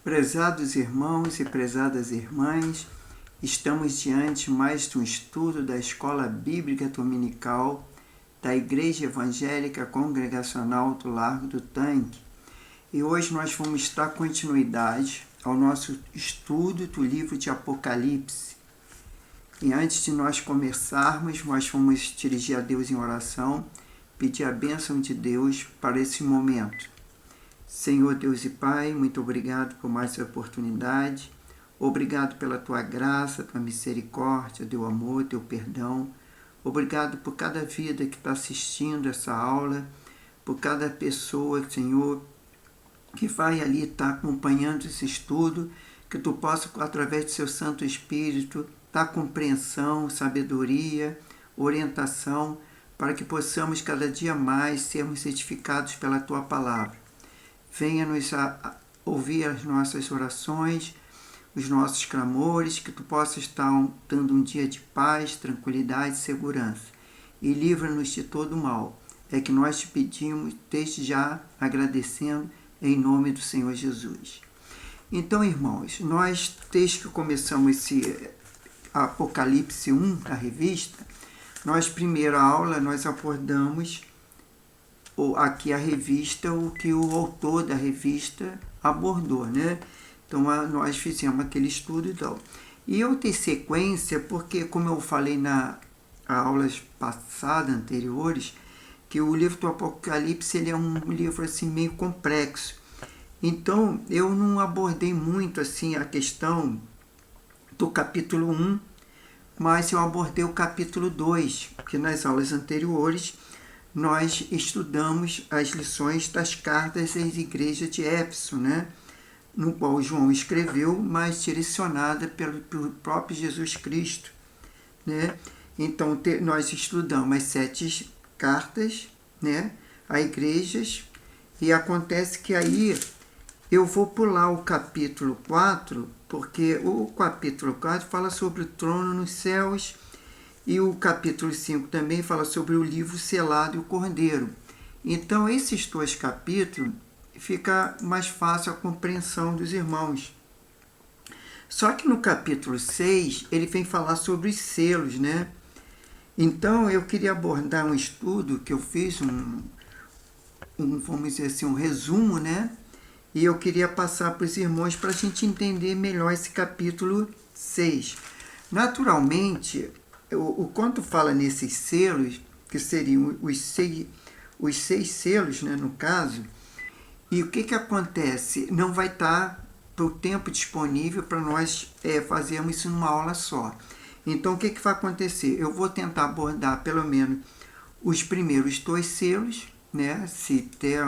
Prezados irmãos e prezadas irmãs, estamos diante mais de um estudo da Escola Bíblica Dominical da Igreja Evangélica Congregacional do Largo do Tanque. E hoje nós vamos dar continuidade ao nosso estudo do livro de Apocalipse. E antes de nós começarmos, nós vamos dirigir a Deus em oração, pedir a bênção de Deus para esse momento. Senhor Deus e Pai, muito obrigado por mais essa oportunidade. Obrigado pela Tua graça, Tua misericórdia, Teu amor, Teu perdão. Obrigado por cada vida que está assistindo essa aula, por cada pessoa, Senhor, que vai ali estar acompanhando esse estudo, que Tu possa, através do Seu Santo Espírito, dar compreensão, sabedoria, orientação, para que possamos cada dia mais sermos edificados pela Tua Palavra. Venha nos ouvir as nossas orações, os nossos clamores, que Tu possas estar dando um dia de paz, tranquilidade e segurança. E livra-nos de todo mal. É que nós te pedimos, desde já, agradecendo, em nome do Senhor Jesus. Então, irmãos, nós, desde que começamos esse Apocalipse 1 da revista, primeira aula, nós abordamos aqui a revista, o que o autor da revista abordou, né? Então, nós fizemos aquele estudo e tal. E eu dei sequência porque, como eu falei nas aulas passadas, anteriores, que o livro do Apocalipse ele é um livro assim, meio complexo. Então, eu não abordei muito assim, a questão do capítulo 1, mas eu abordei o capítulo 2, porque nas aulas anteriores nós estudamos as lições das cartas às igrejas de Éfeso, né? No qual João escreveu, mas direcionada pelo próprio Jesus Cristo, né? Então, nós estudamos as 7 cartas, né, a igrejas, e acontece que aí eu vou pular o capítulo 4, porque o capítulo 4 fala sobre o trono nos céus, e o capítulo 5 também fala sobre o livro selado e o cordeiro. Então, esses 2 capítulos fica mais fácil a compreensão dos irmãos. Só que no capítulo 6, ele vem falar sobre os selos, né? Então, eu queria abordar um estudo que eu fiz, vamos dizer assim, um resumo, né? E eu queria passar para os irmãos para a gente entender melhor esse capítulo 6. Naturalmente, quando fala nesses selos, que seriam os 6 selos, né, no caso, e o que acontece? Não vai estar o tempo disponível para nós fazermos isso numa aula só. Então, o que vai acontecer? Eu vou tentar abordar pelo menos os primeiros 2 selos, né? Se der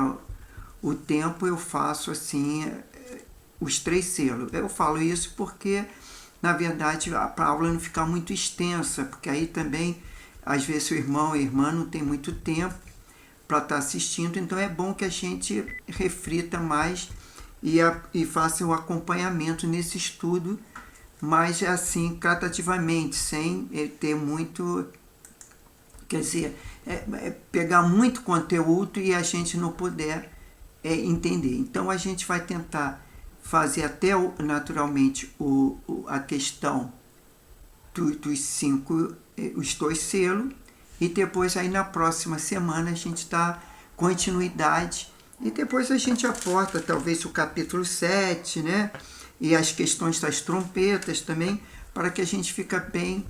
o tempo, eu faço assim os 3 selos. Eu falo isso porque, na verdade, a aula não ficar muito extensa, porque aí também, às vezes, o irmão e a irmã não tem muito tempo para estar assistindo, então é bom que a gente reflita mais e faça o acompanhamento nesse estudo, mas assim, gradativamente, sem ter muito, quer dizer, pegar muito conteúdo e a gente não puder entender. Então, a gente vai tentar fazer até, naturalmente, a questão dos 5, os 2 selos, e depois aí na próxima semana a gente dá continuidade, e depois a gente aporta talvez o capítulo 7, né? E as questões das trompetas também, para que a gente fique bem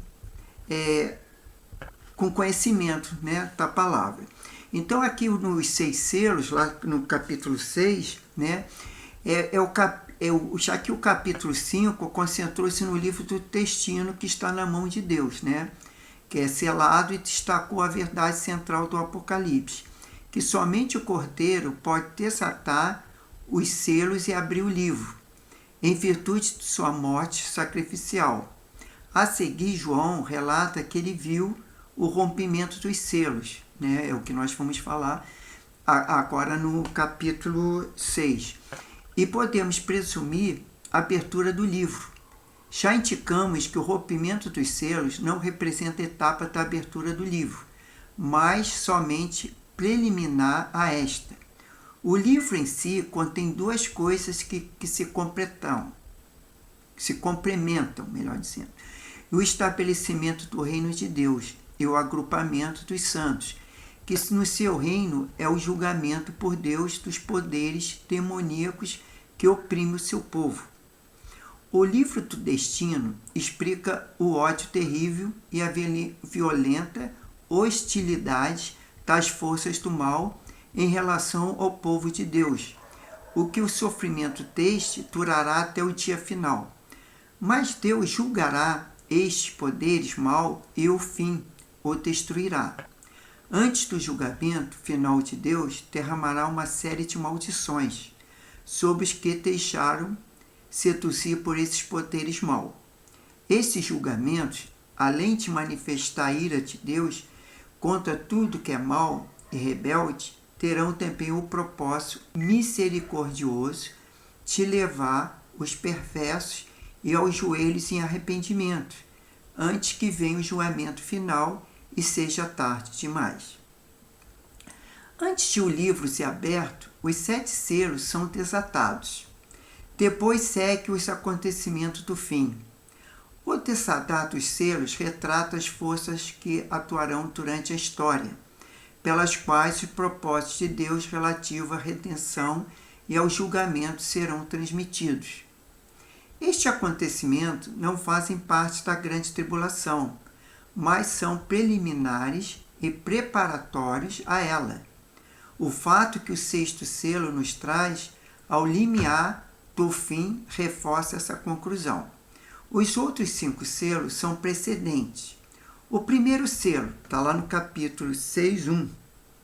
com conhecimento, né, da palavra. Então, aqui nos 6 selos, lá no capítulo 6, né, já que o capítulo 5 concentrou-se no livro do destino que está na mão de Deus, né, que é selado, e destacou a verdade central do Apocalipse, que somente o Cordeiro pode desatar os selos e abrir o livro, em virtude de sua morte sacrificial. A seguir, João relata que ele viu o rompimento dos selos, né? É o que nós vamos falar agora no capítulo 6. E podemos presumir a abertura do livro. Já indicamos que o rompimento dos selos não representa a etapa da abertura do livro, mas somente preliminar a esta. O livro em si contém duas coisas que se complementam, melhor dizendo. O estabelecimento do reino de Deus e o agrupamento dos santos, que no seu reino é o julgamento por Deus dos poderes demoníacos que oprimem o seu povo. O livro do Destino explica o ódio terrível e a violenta hostilidade das forças do mal em relação ao povo de Deus, o que o sofrimento deste durará até o dia final. Mas Deus julgará estes poderes mal e o fim o destruirá. Antes do julgamento final de Deus, derramará uma série de maldições sobre os que deixaram seduzir por esses poderes mal. Esses julgamentos, além de manifestar a ira de Deus contra tudo que é mal e rebelde, terão também o propósito misericordioso de levar os perversos e aos joelhos em arrependimento, antes que venha o julgamento final e seja tarde demais. Antes de o livro ser aberto, os 7 selos são desatados. Depois segue os acontecimentos do fim. O desatar dos selos retrata as forças que atuarão durante a história, pelas quais os propósitos de Deus relativos à redenção e ao julgamento serão transmitidos. Estes acontecimentos não fazem parte da grande tribulação, mas são preliminares e preparatórios a ela. O fato que o 6º selo nos traz ao limiar do fim reforça essa conclusão. Os outros 5 selos são precedentes. O primeiro selo está lá no capítulo 6:1,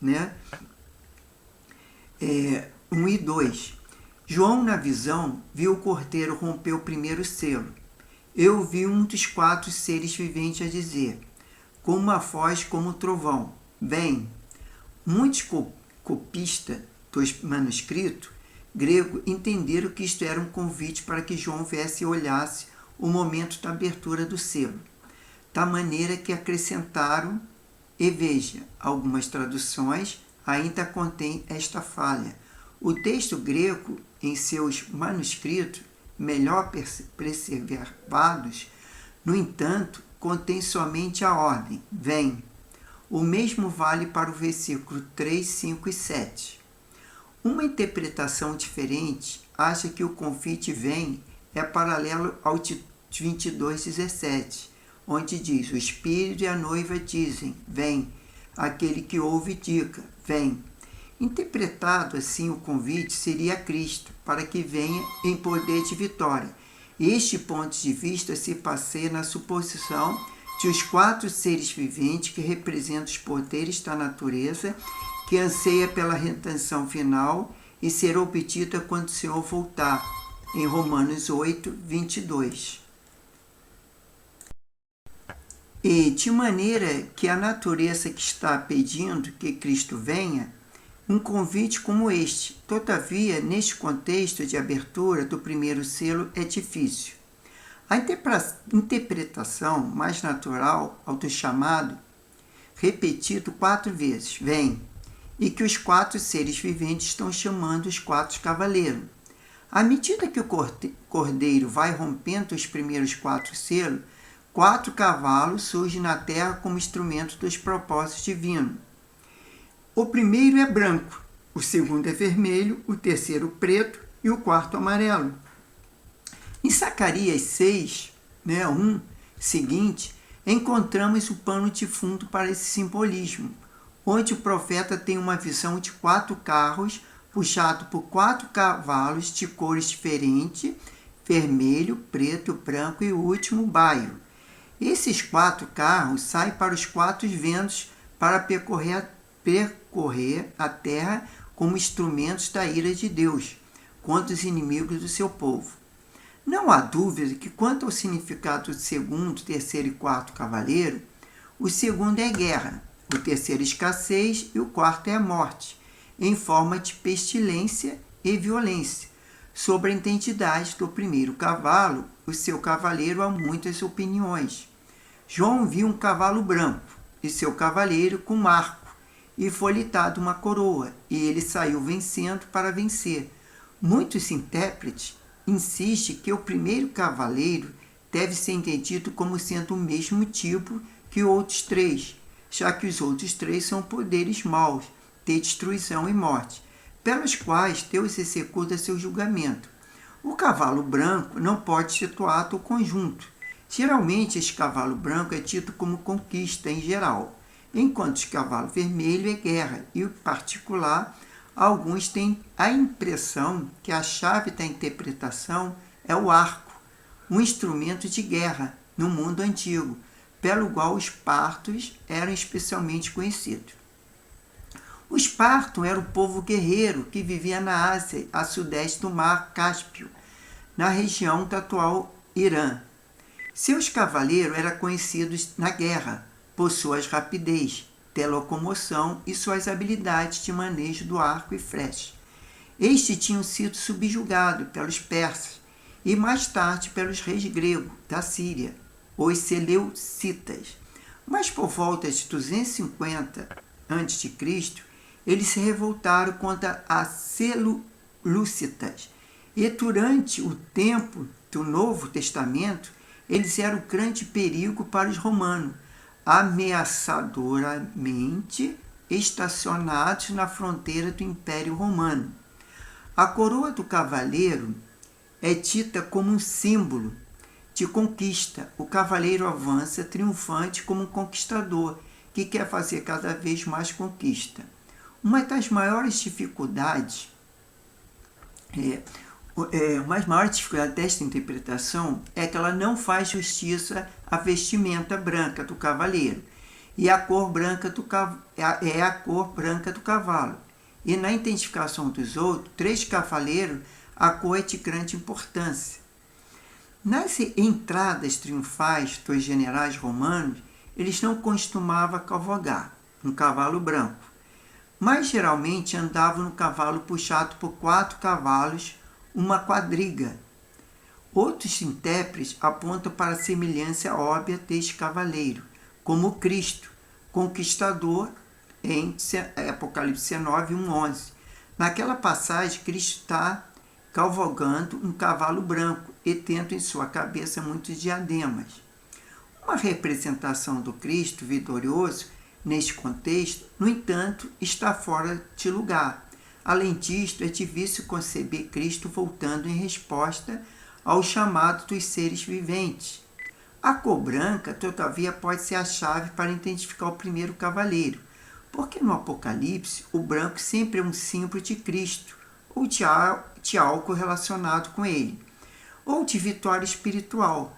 né? 1 e 2. João, na visão, viu o cordeiro romper o primeiro selo. Eu vi um dos 4 seres viventes a dizer, com uma voz como um trovão, vem. Muitos copistas do manuscrito grego entenderam que isto era um convite para que João viesse e olhasse o momento da abertura do selo, da maneira que acrescentaram, e veja, algumas traduções ainda contêm esta falha. O texto grego, em seus manuscritos, melhor preservados, no entanto, contém somente a ordem, vem. O mesmo vale para o versículo 3, 5 e 7. Uma interpretação diferente acha que o convite vem é paralelo ao 22:17, onde diz, o Espírito e a noiva dizem, vem. Aquele que ouve diga, vem. Interpretado assim, o convite seria Cristo, para que venha em poder de vitória. Este ponto de vista se passeia na suposição de os 4 seres viventes que representam os poderes da natureza, que anseia pela redenção final e ser obtida quando o Senhor voltar, em Romanos 8, 22. E de maneira que a natureza que está pedindo que Cristo venha, um convite como este. Todavia, neste contexto de abertura do primeiro selo é difícil. A interpretação mais natural ao do chamado, repetido 4 vezes, vem, e que os 4 seres viventes estão chamando os 4 cavaleiros. À medida que o cordeiro vai rompendo os primeiros 4 selos, 4 cavalos surgem na terra como instrumento dos propósitos divinos. O primeiro é branco, o segundo é vermelho, o terceiro preto e o quarto amarelo. Em Zacarias 6, 1, seguinte, encontramos o pano de fundo para esse simbolismo, onde o profeta tem uma visão de 4 carros puxados por 4 cavalos de cores diferentes, vermelho, preto, branco e o último baio. Esses 4 carros saem para os 4 ventos para percorrer a terra como instrumentos da ira de Deus contra os inimigos do seu povo. Não há dúvida que, quanto ao significado do segundo, terceiro e quarto cavaleiro, o segundo é guerra, o terceiro escassez e o quarto é a morte, em forma de pestilência e violência. Sobre a identidade do primeiro cavalo, o seu cavaleiro há muitas opiniões. João viu um cavalo branco e seu cavaleiro com arco, e foi-lhe dada uma coroa, e ele saiu vencendo para vencer. Muitos intérpretes insistem que o primeiro cavaleiro deve ser entendido como sendo o mesmo tipo que outros três, já que os outros três são poderes maus, de destruição e morte, pelos quais Deus executa seu julgamento. O cavalo branco não pode situar o conjunto. Geralmente, esse cavalo branco é tido como conquista em geral, enquanto o cavalo vermelho é guerra, e em particular, alguns têm a impressão que a chave da interpretação é o arco, um instrumento de guerra no mundo antigo, pelo qual os partos eram especialmente conhecidos. Os partos eram o povo guerreiro que vivia na Ásia, a sudeste do mar Cáspio, na região do atual Irã. Seus cavaleiros eram conhecidos na guerra por sua rapidez de locomoção e suas habilidades de manejo do arco e flecha. Estes tinham sido subjugados pelos persas e mais tarde pelos reis gregos da Síria, os seleucitas. Mas por volta de 250 a.C., eles se revoltaram contra as seleucitas. E durante o tempo do Novo Testamento, eles eram um grande perigo para os romanos, ameaçadoramente estacionados na fronteira do Império Romano. A coroa do cavaleiro é dita como um símbolo de conquista. O cavaleiro avança triunfante como um conquistador, que quer fazer cada vez mais conquista. Uma das maiores dificuldades desta interpretação é que ela não faz justiça à vestimenta branca do cavaleiro, e a cor branca é a cor branca do cavalo. E na identificação dos outros, três cavaleiros, a cor é de grande importância. Nas entradas triunfais dos generais romanos, eles não costumavam cavalgar um cavalo branco, mas geralmente andavam no cavalo puxado por 4 cavalos, uma quadriga. Outros intérpretes apontam para a semelhança óbvia deste cavaleiro, como Cristo, conquistador, em Apocalipse 19, 1:11. Naquela passagem, Cristo está cavalgando um cavalo branco e tendo em sua cabeça muitos diademas. Uma representação do Cristo vitorioso, neste contexto, no entanto, está fora de lugar. Além disto, é difícil conceber Cristo voltando em resposta ao chamado dos seres viventes. A cor branca, todavia, pode ser a chave para identificar o primeiro cavaleiro, porque no Apocalipse o branco sempre é um símbolo de Cristo, ou de algo relacionado com ele, ou de vitória espiritual.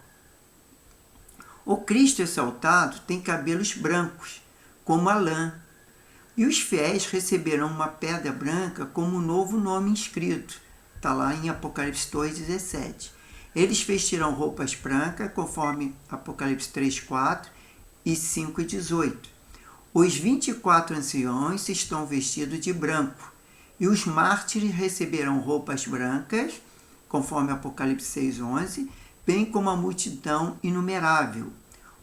O Cristo exaltado tem cabelos brancos, como a lã, e os fiéis receberão uma pedra branca como um novo nome inscrito. Está lá em Apocalipse 2,17. Eles vestirão roupas brancas, conforme Apocalipse 3,4 e 5,18. Os 24 anciões estão vestidos de branco, e os mártires receberão roupas brancas, conforme Apocalipse 6,11, bem como a multidão inumerável.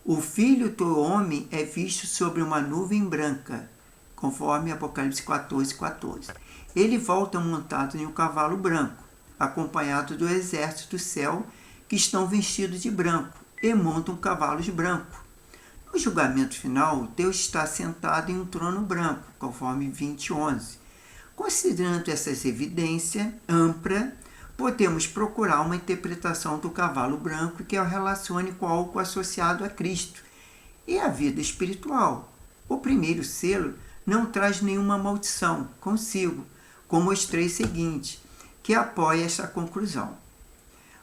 O Filho do Homem é visto sobre uma nuvem branca, conforme Apocalipse 14,14. Ele volta montado em um cavalo branco, acompanhado do exército do céu, que estão vestidos de branco e montam cavalos brancos. No julgamento final, Deus está sentado em um trono branco, conforme 20:11. Considerando essas evidências amplas, podemos procurar uma interpretação do cavalo branco que o relacione com algo associado a Cristo e a vida espiritual. O primeiro selo não traz nenhuma maldição consigo, como os 3 seguintes, que apoia esta conclusão.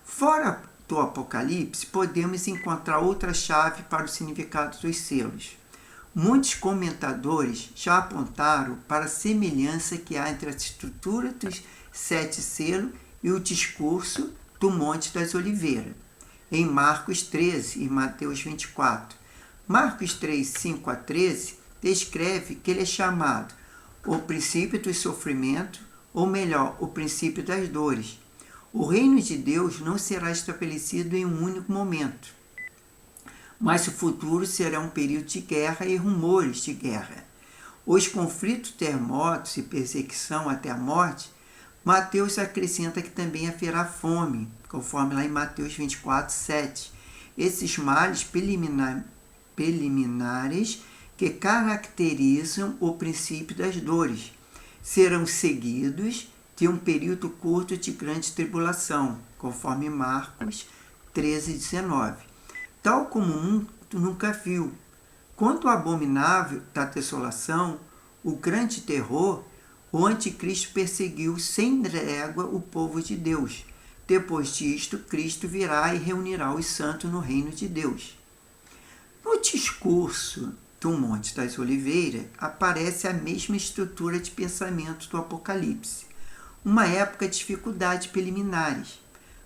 Fora do Apocalipse, podemos encontrar outra chave para o significado dos selos. Muitos comentadores já apontaram para a semelhança que há entre a estrutura dos 7 selos e o discurso do Monte das Oliveiras, em Marcos 13 e Mateus 24. Marcos 3, 5-13, descreve que ele é chamado o princípio do sofrimento, ou melhor, o princípio das dores. O reino de Deus não será estabelecido em um único momento, mas o futuro será um período de guerra e rumores de guerra. os conflitos, terremotos e perseguição até a morte, Mateus acrescenta que também haverá fome, conforme lá em Mateus 24, 7. Esses males preliminares que caracterizam o princípio das dores serão seguidos de um período curto de grande tribulação, conforme Marcos 13, 19. Tal como o mundo nunca viu. Quanto ao abominável da desolação, o grande terror, o anticristo perseguiu sem trégua o povo de Deus. Depois disto, Cristo virá e reunirá os santos no reino de Deus. No discurso do Monte das Oliveiras, aparece a mesma estrutura de pensamento do Apocalipse. Uma época de dificuldades preliminares,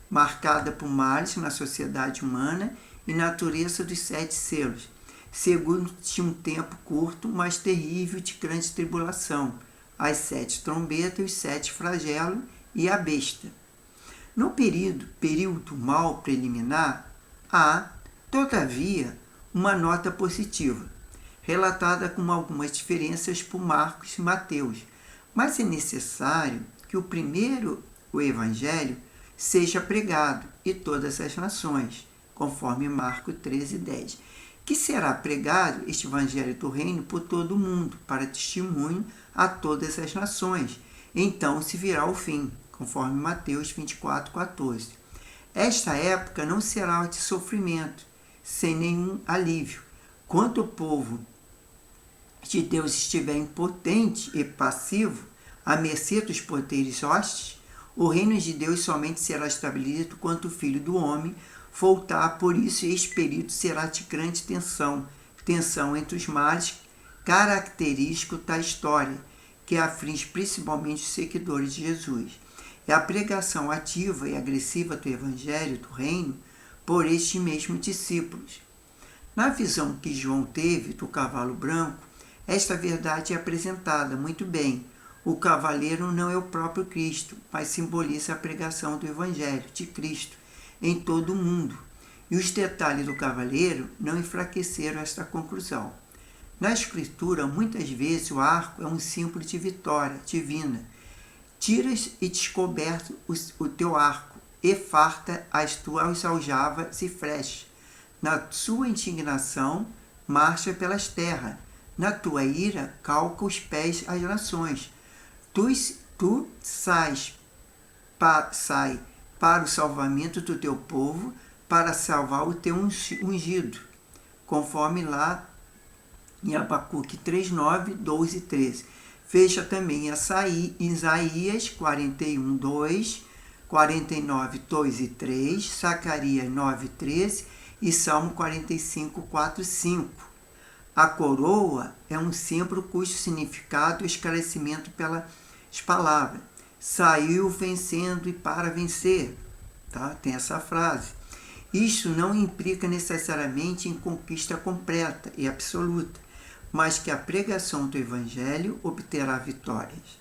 marcada por males na sociedade humana e natureza dos 7 selos, segundo de um tempo curto, mas terrível de grande tribulação, as 7 trombetas, os 7 flagelos e a besta. No período mal preliminar, há, todavia, uma nota positiva, relatada com algumas diferenças por Marcos e Mateus, mas é necessário que o Evangelho seja pregado e todas as nações, conforme Marcos 13, 10, que será pregado este Evangelho do Reino por todo o mundo, para testemunho a todas as nações. Então se virá o fim, conforme Mateus 24, 14. Esta época não será de sofrimento, sem nenhum alívio. Quando o povo de Deus estiver impotente e passivo, à mercê dos poderes hostis, o reino de Deus somente será estabelecido quando o Filho do Homem voltar. Por isso, este período será de grande tensão entre os males característicos da história, que aflige principalmente os seguidores de Jesus. É a pregação ativa e agressiva do Evangelho do Reino por estes mesmos discípulos. Na visão que João teve do cavalo branco, esta verdade é apresentada muito bem. O cavaleiro não é o próprio Cristo, mas simboliza a pregação do Evangelho de Cristo em todo o mundo. E os detalhes do cavaleiro não enfraqueceram esta conclusão. Na Escritura, muitas vezes o arco é um símbolo de vitória divina. Tiras e descoberto o teu arco, e farta as tuas aljavas e flechas. Na sua indignação, marcha pelas terras. Na tua ira, calca os pés às nações. Tu sai para o salvamento do teu povo, para salvar o teu ungido, conforme lá em Abacuque 3, 9, 12 e 13. Veja também Isaías 41, 2, 49, 2 e 3, Zacarias 9, 13 e Salmo 45, 4 e 5. A coroa é um símbolo cujo significado é esclarecimento pelas palavras. Saiu vencendo e para vencer. Tá? Tem essa frase. Isto não implica necessariamente em conquista completa e absoluta, mas que a pregação do Evangelho obterá vitórias.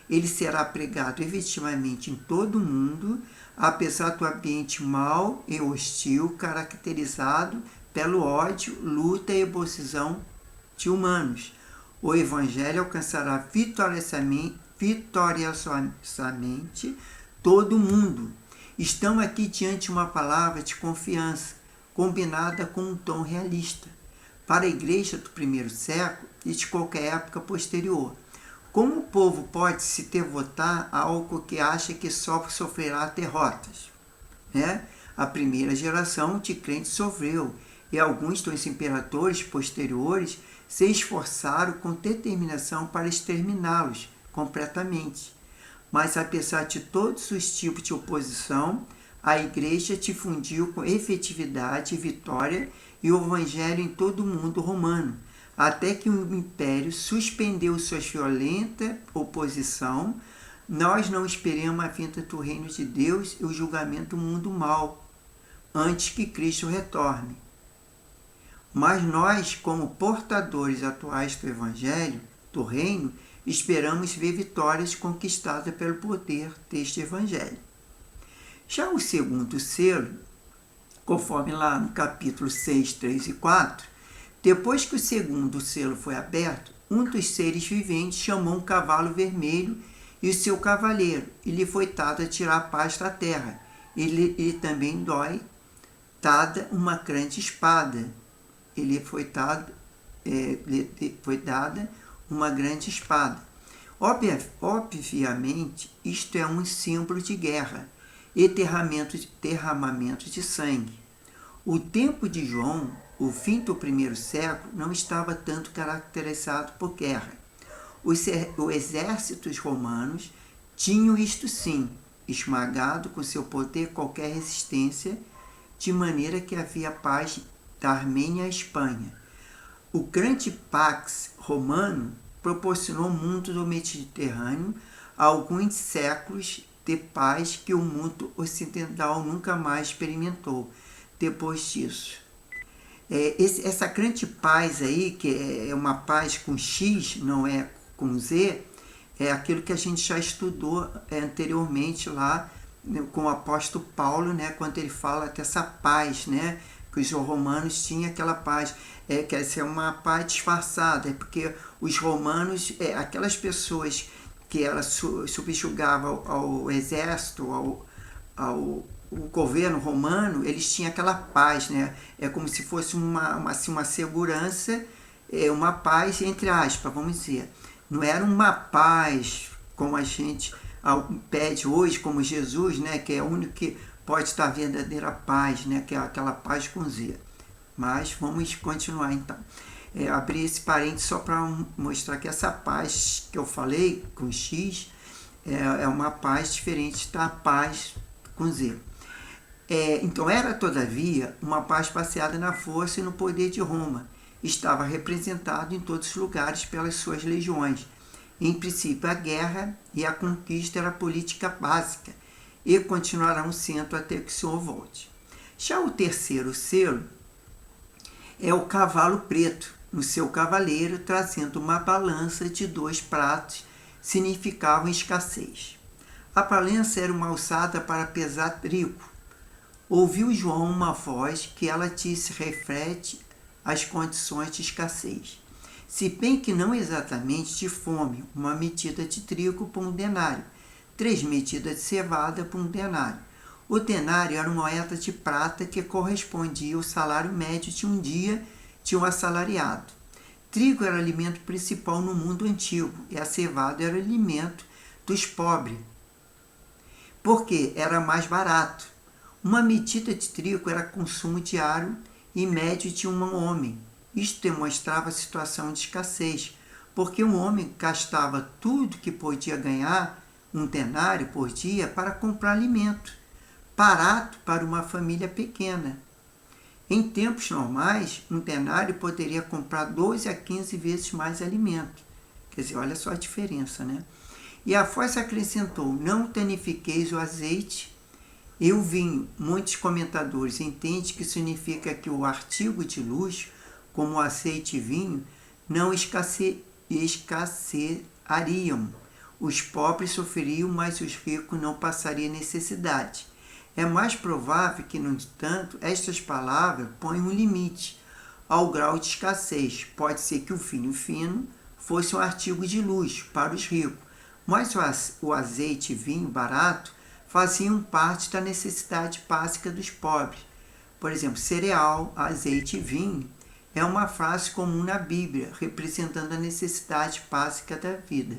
Ele será pregado efetivamente em todo o mundo, apesar do ambiente mau e hostil caracterizado pelo ódio, luta e oposição de humanos. O Evangelho alcançará vitoriosamente todo o mundo. Estamos aqui diante de uma palavra de confiança, combinada com um tom realista, para a igreja do primeiro século e de qualquer época posterior. Como o povo pode se devotar a algo que acha que só sofrerá derrotas? A primeira geração de crentes sofreu, e alguns dos imperadores posteriores se esforçaram com determinação para exterminá-los completamente. Mas, apesar de todos os tipos de oposição, a igreja difundiu com efetividade e vitória e o evangelho em todo o mundo romano, até que o império suspendeu sua violenta oposição. Nós não esperamos a vinda do reino de Deus e o julgamento do mundo mau, antes que Cristo retorne. Mas nós, como portadores atuais do Evangelho, do Reino, esperamos ver vitórias conquistadas pelo poder deste Evangelho. Já o segundo selo, conforme lá no capítulo 6, 3 e 4, depois que o segundo selo foi aberto, um dos seres viventes chamou um cavalo vermelho e o seu cavaleiro, e lhe foi dado a tirar a paz da terra. Ele também dada uma grande espada. Foi dada uma grande espada. Obviamente, isto é um símbolo de guerra e derramamento de sangue. O tempo de João, o fim do primeiro século, não estava tanto caracterizado por guerra. Os exércitos romanos tinham isto sim, esmagado com seu poder qualquer resistência, de maneira que havia paz da Armênia à Espanha. O grande Pax Romano proporcionou ao mundo do Mediterrâneo alguns séculos de paz que o mundo ocidental nunca mais experimentou depois disso. Essa grande paz aí, que é uma paz com X, não é com Z, é aquilo que a gente já estudou anteriormente lá com o apóstolo Paulo, né, quando ele fala dessa paz, né, que os romanos tinham aquela paz, quer dizer, uma paz disfarçada, porque os romanos, aquelas pessoas que ela subjugava ao exército, ao governo romano, eles tinham aquela paz, né? É como se fosse uma segurança, uma paz entre aspas, vamos dizer. Não era uma paz como a gente pede hoje, como Jesus, né? Que é o único que pode estar a verdadeira paz, né? Que é aquela paz com Z. Mas vamos continuar então. Abrir esse parênteses só para mostrar que essa paz que eu falei com X é uma paz diferente da paz com Z. Então era, todavia, uma paz baseada na força e no poder de Roma. Estava representado em todos os lugares pelas suas legiões. Em princípio, a guerra e a conquista era a política básica e continuarão sendo até que o Senhor volte. Já o terceiro selo é o cavalo preto, no seu cavaleiro, trazendo uma balança de 2 pratos, significavam escassez. A balança era uma alçada para pesar trigo. Ouviu João uma voz que ela disse reflete as condições de escassez. Se bem que não exatamente de fome, uma medida de trigo por um denário, 3 medidas de cevada por um denário. O denário era uma moeda de prata que correspondia ao salário médio de um dia de um assalariado. Trigo era o alimento principal no mundo antigo e a cevada era o alimento dos pobres, porque era mais barato. Uma medida de trigo era consumo diário e médio de um homem. Isto demonstrava a situação de escassez, porque um homem gastava tudo que podia ganhar, um denário por dia, para comprar alimento, barato para uma família pequena. Em tempos normais, um denário poderia comprar 12 a 15 vezes mais alimento. Quer dizer, olha só a diferença, né? E a voz acrescentou, não danifiqueis o azeite e o vinho. Muitos comentadores entendem que significa que o artigo de luxo, como o azeite e vinho, não escasseariam. Os pobres sofreriam, mas os ricos não passariam necessidade. É mais provável que, no entanto, estas palavras ponham um limite ao grau de escassez. Pode ser que o vinho fino fosse um artigo de luxo para os ricos, mas o azeite e vinho barato faziam parte da necessidade básica dos pobres. Por exemplo, cereal, azeite e vinho é uma frase comum na Bíblia, representando a necessidade básica da vida.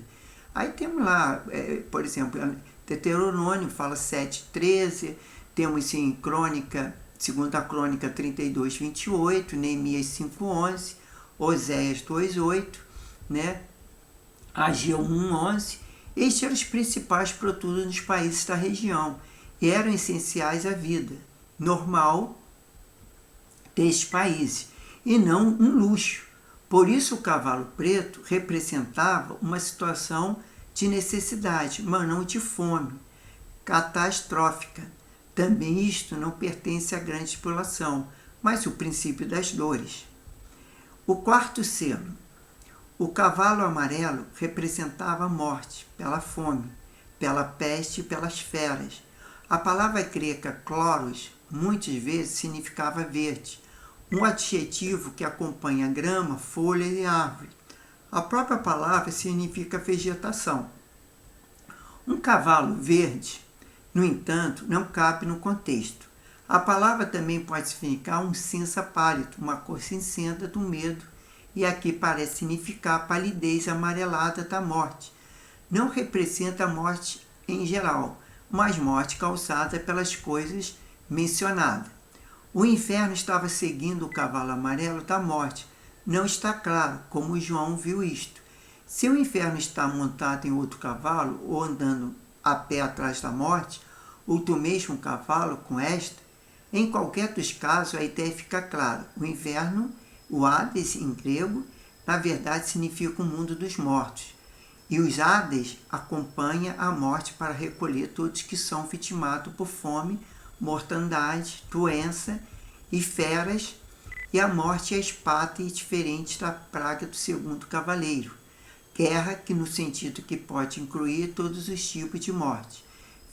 Aí temos lá, por exemplo, Deuteronômio fala 7,13, temos em Crônica, 2 Crônica 32, 28, Neemias 5,11, Oséias 2,8, né? Ageu 1,11. Estes eram os principais produtos nos países da região e eram essenciais à vida normal destes países, e não um luxo. Por isso o cavalo preto representava uma situação de necessidade, mas não de fome, catastrófica. Também isto não pertence à grande população, mas o princípio das dores. O quarto selo. O cavalo amarelo representava a morte pela fome, pela peste e pelas feras. A palavra grega chloros muitas vezes significava verde, um adjetivo que acompanha grama, folha e árvore. A própria palavra significa vegetação. Um cavalo verde, no entanto, não cabe no contexto. A palavra também pode significar um cinza pálido, uma cor cinzenta do medo, e aqui parece significar a palidez amarelada da morte. Não representa a morte em geral, mas morte causada pelas coisas mencionadas. O inferno estava seguindo o cavalo amarelo da morte. Não está claro como João viu isto. Se o inferno está montado em outro cavalo ou andando a pé atrás da morte, ou do mesmo cavalo com esta, em qualquer dos casos a ideia fica clara. O inferno, o Hades em grego, na verdade significa o mundo dos mortos. E os Hades acompanham a morte para recolher todos que são vitimados por fome, mortandade, doença e feras, e a morte é a espada diferente da praga do segundo cavaleiro. Guerra que no sentido que pode incluir todos os tipos de morte,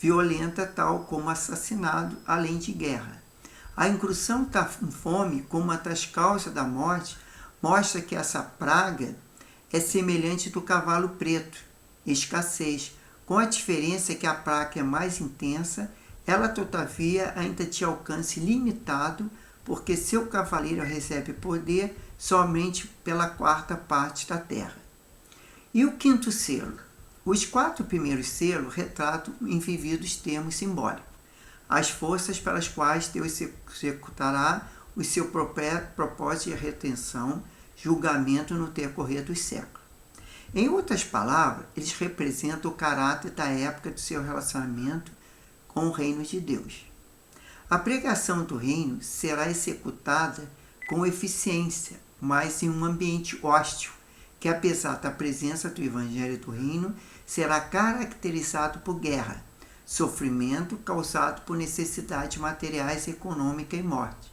violenta tal como assassinato, além de guerra. A inclusão da fome como uma das causas da morte mostra que essa praga é semelhante do cavalo preto, escassez, com a diferença que a praga é mais intensa, ela todavia ainda tem alcance limitado, porque seu cavaleiro recebe poder somente pela quarta parte da terra. E o quinto selo? Os 4 primeiros selos retratam em vividos termos simbólicos as forças pelas quais Deus executará o seu propósito de retenção, julgamento no decorrer dos séculos. Em outras palavras, eles representam o caráter da época do seu relacionamento com o reino de Deus. A pregação do reino será executada com eficiência, mas em um ambiente hostil, que apesar da presença do evangelho do reino, será caracterizado por guerra, sofrimento causado por necessidades materiais, econômica e morte.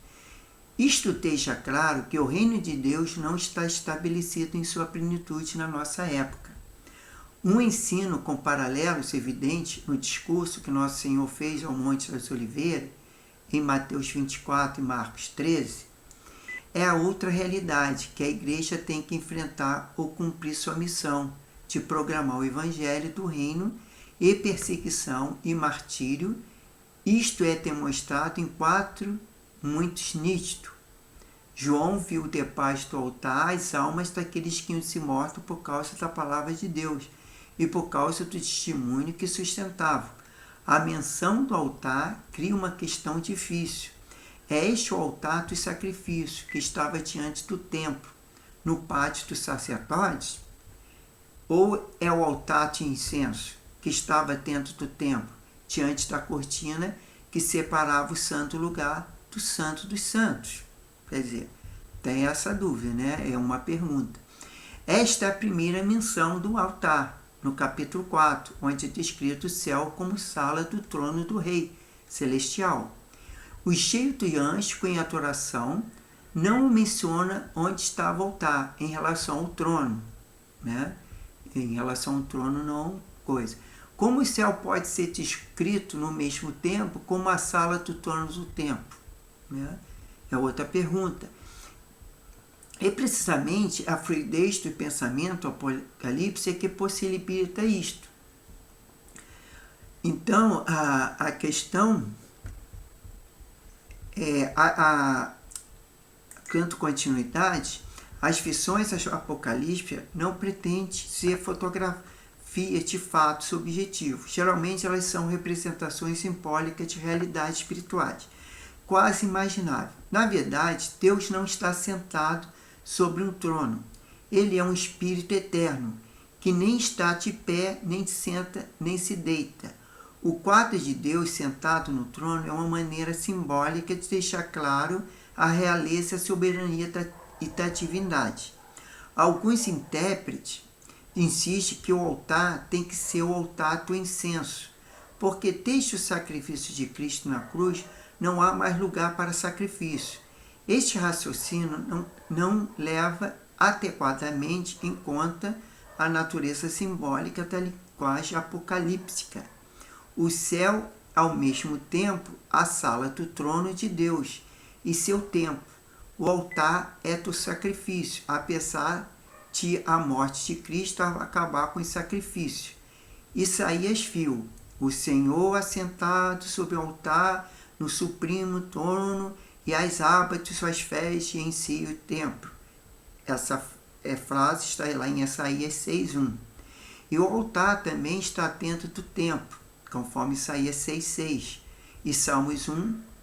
Isto deixa claro que o reino de Deus não está estabelecido em sua plenitude na nossa época. Um ensino com paralelos evidentes no discurso que Nosso Senhor fez ao Monte das Oliveiras, em Mateus 24 e Marcos 13, é a outra realidade que a igreja tem que enfrentar ou cumprir sua missão de proclamar o evangelho do reino e perseguição e martírio. Isto é demonstrado em 4 muitos nítidos. João viu debaixo do altar as almas daqueles que iam se mortos por causa da palavra de Deus e por causa do testemunho que sustentavam. A menção do altar cria uma questão difícil. É este o altar do sacrifício que estava diante do templo, no pátio dos sacerdotes? Ou é o altar de incenso que estava dentro do templo, diante da cortina que separava o santo lugar do santo dos santos? Quer dizer, tem essa dúvida, né? É uma pergunta. Esta é a primeira menção do altar, no capítulo 4, onde é descrito o céu como sala do trono do Rei Celestial. O cheio de anjos com adoração não menciona onde estava o altar em relação ao trono, né? Em relação ao trono não coisa. Como o céu pode ser descrito no mesmo tempo como a sala do trono do templo, né? É outra pergunta. E precisamente a fluidez do pensamento apocalipse é que possibilita isto. Então, a questão é, dando continuidade, as visões apocalípticas não pretendem ser fotografias de fatos subjetivos. Geralmente elas são representações simbólicas de realidades espirituais, quase imaginável. Na verdade, Deus não está sentado sobre um trono. Ele é um espírito eterno, que nem está de pé, nem senta, nem se deita. O quadro de Deus sentado no trono é uma maneira simbólica de deixar claro a realeza e a soberania da divindade. Alguns intérpretes insistem que o altar tem que ser o altar do incenso, porque desde o sacrifício de Cristo na cruz, não há mais lugar para sacrifício. Este raciocínio não leva adequadamente em conta a natureza simbólica da linguagem apocalíptica. O céu, ao mesmo tempo, a sala do trono de Deus e seu templo. O altar é do sacrifício, apesar a morte de Cristo a acabar com o sacrifício. Isaías viu o Senhor assentado sobre o altar, no supremo trono, e as abas de suas vestes em si o templo. Essa frase está lá em Isaías 6:1. E o altar também está dentro do templo, conforme Isaías 6:6. E Salmos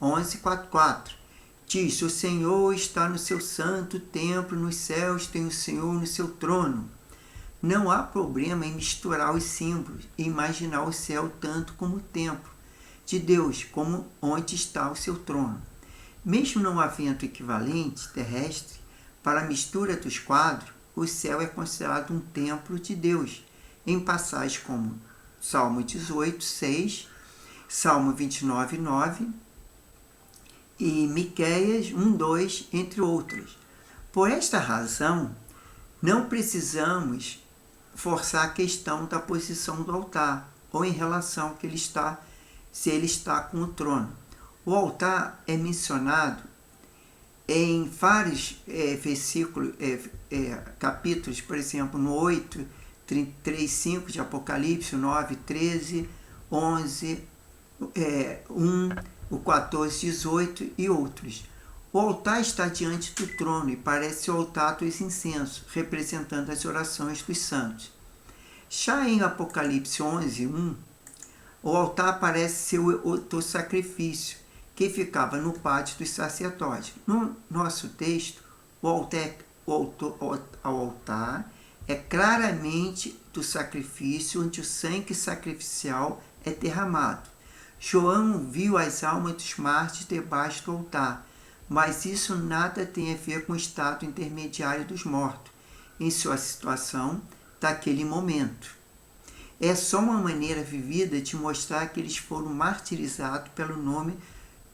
11:4. Diz: o Senhor está no seu santo templo, nos céus tem o Senhor no seu trono. Não há problema em misturar os símbolos e imaginar o céu tanto como o templo de Deus, como onde está o seu trono. Mesmo não havendo equivalente terrestre para a mistura dos quadros, o céu é considerado um templo de Deus, em passagens como Salmo 18:6, Salmo 29:9 e Miqueias 1:2, entre outras. Por esta razão, não precisamos forçar a questão da posição do altar ou em relação que se ele está com o trono. O altar é mencionado em vários versículos, capítulos, por exemplo, no 8, 3:5 de Apocalipse, 9, 13, 11, 1, o 14, 18 e outros. O altar está diante do trono e parece o altar dos incensos, representando as orações dos santos. Já em Apocalipse 11:1, o altar parece ser o sacrifício, que ficava no pátio dos sacerdotes. No nosso texto, o altar é claramente do sacrifício, onde o sangue sacrificial é derramado. João viu as almas dos mártires debaixo do altar, mas isso nada tem a ver com o estado intermediário dos mortos, em sua situação daquele momento. É só uma maneira vivida de mostrar que eles foram martirizados pelo nome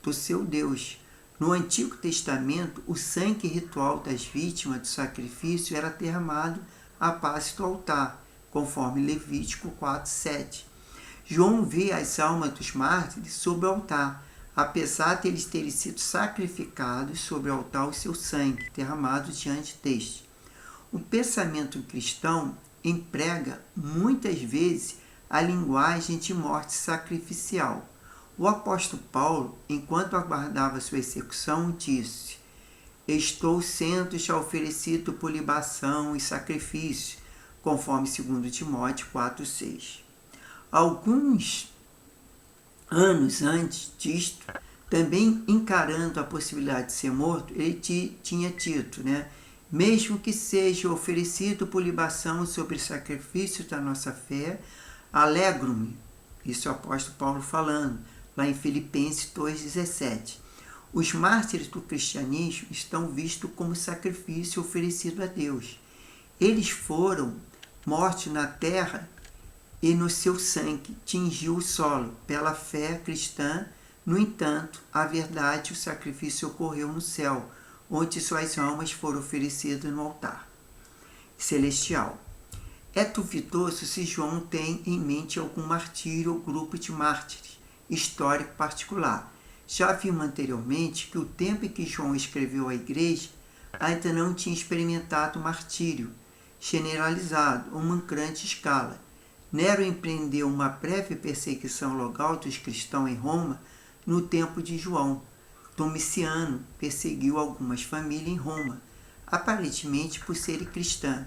do seu Deus. No Antigo Testamento, o sangue ritual das vítimas do sacrifício era derramado à base do altar, conforme Levítico 4:7. João vê as almas dos mártires sobre o altar, apesar de eles terem sido sacrificados sobre o altar o seu sangue derramado diante deste. O pensamento cristão emprega muitas vezes a linguagem de morte sacrificial. O apóstolo Paulo, enquanto aguardava sua execução, disse: estou sendo já oferecido por libação e sacrifício, conforme 2 Timóteo 4:6. Alguns anos antes disto, também encarando a possibilidade de ser morto, ele tinha dito, mesmo que seja oferecido por libação sobre o sacrifício da nossa fé, alegro-me. Isso é o apóstolo Paulo falando, lá em Filipenses 2:17. Os mártires do cristianismo estão vistos como sacrifício oferecido a Deus. Eles foram mortos na terra e no seu sangue tingiu o solo pela fé cristã. No entanto, a verdade, o sacrifício ocorreu no céu, onde suas almas foram oferecidas no altar celestial. É duvidoso se João tem em mente algum martírio ou grupo de mártires histórico particular. Já vimos anteriormente que o tempo em que João escreveu à igreja ainda não tinha experimentado martírio generalizado ou uma grande escala. Nero empreendeu uma breve perseguição local dos cristãos em Roma no tempo de João. Domiciano perseguiu algumas famílias em Roma, aparentemente por serem cristãs.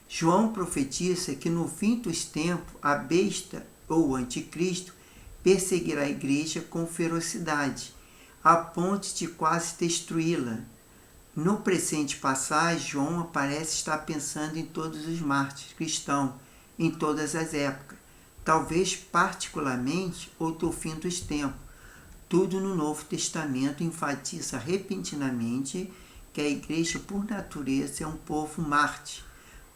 João profetiza que no fim dos tempos a besta ou o anticristo perseguirá a igreja com ferocidade, a ponto de quase destruí-la. No presente passagem, João parece estar pensando em todos os mártires cristãos, em todas as épocas, talvez particularmente ou do fim dos tempos. Tudo no Novo Testamento enfatiza repentinamente que a igreja, por natureza, é um povo mártir.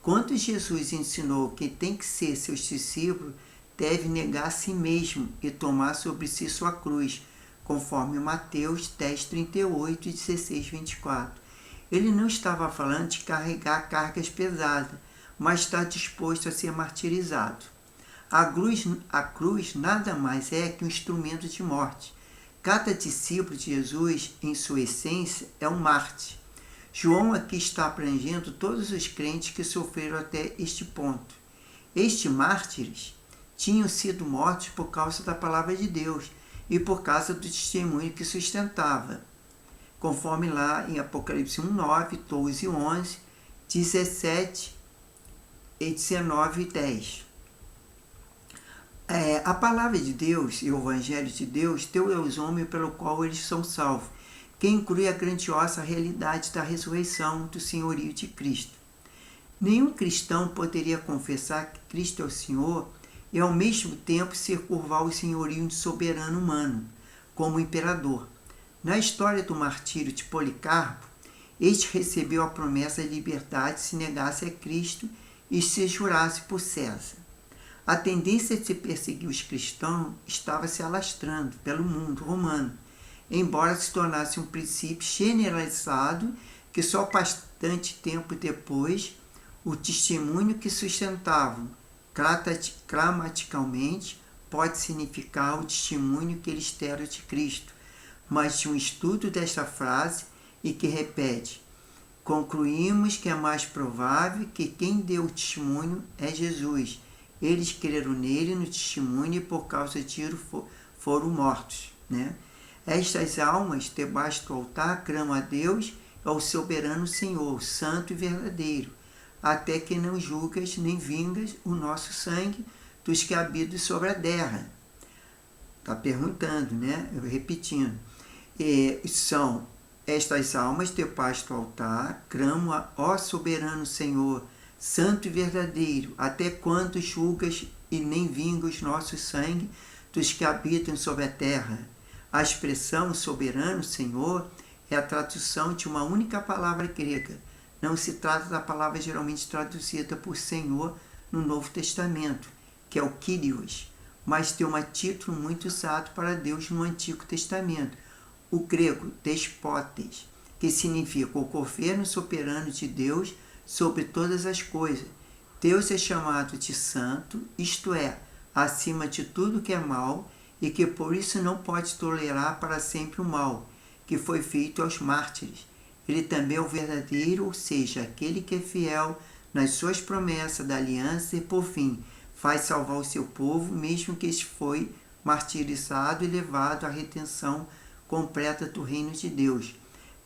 Quando Jesus ensinou que tem que ser seus discípulos, deve negar a si mesmo e tomar sobre si sua cruz, conforme Mateus 10:38 e 16:24. Ele não estava falando de carregar cargas pesadas, mas está disposto a ser martirizado. A cruz nada mais é que um instrumento de morte. Cada discípulo de Jesus, em sua essência, é um mártir. João aqui está abrangendo todos os crentes que sofreram até este ponto. Estes mártires tinham sido mortos por causa da palavra de Deus e por causa do testemunho que sustentava, conforme lá em Apocalipse 1, 9, 12, 11, 17 e 19 e 10. A palavra de Deus e o Evangelho de Deus deu aos homens pelo qual eles são salvos, que inclui a grandiosa realidade da ressurreição do senhorio de Cristo. Nenhum cristão poderia confessar que Cristo é o Senhor e ao mesmo tempo se curvar o senhorio de soberano humano, como imperador. Na história do martírio de Policarpo, este recebeu a promessa de liberdade se negasse a Cristo e se jurasse por César. A tendência de se perseguir os cristãos estava se alastrando pelo mundo romano, embora se tornasse um princípio generalizado que só bastante tempo depois o testemunho que sustentavam gramaticalmente pode significar o testemunho que eles deram de Cristo, mas de um estudo desta frase e que repete: concluímos que é mais provável que quem deu o testemunho é Jesus. Eles creram nele no testemunho e por causa disso foram mortos. Né? Estas almas, debaixo do altar, clamam a Deus, ao soberano Senhor, santo e verdadeiro, até que não julgas nem vingas o nosso sangue dos que habitam sobre a terra. Está perguntando, né? Eu repetindo. São estas almas debaixo do altar, clamam ó soberano Senhor, santo e verdadeiro, até quando julgas e nem vingas nosso sangue dos que habitam sobre a terra. A expressão soberano Senhor é a tradução de uma única palavra grega. Não se trata da palavra geralmente traduzida por Senhor no Novo Testamento, que é o Kyrios, mas tem um título muito usado para Deus no Antigo Testamento, o grego despotes, que significa o governo soberano de Deus sobre todas as coisas. Deus é chamado de santo, isto é, acima de tudo que é mal, e que por isso não pode tolerar para sempre o mal, que foi feito aos mártires. Ele também é o verdadeiro, ou seja, aquele que é fiel nas suas promessas da aliança e, por fim, faz salvar o seu povo, mesmo que este foi martirizado e levado à redenção completa do reino de Deus.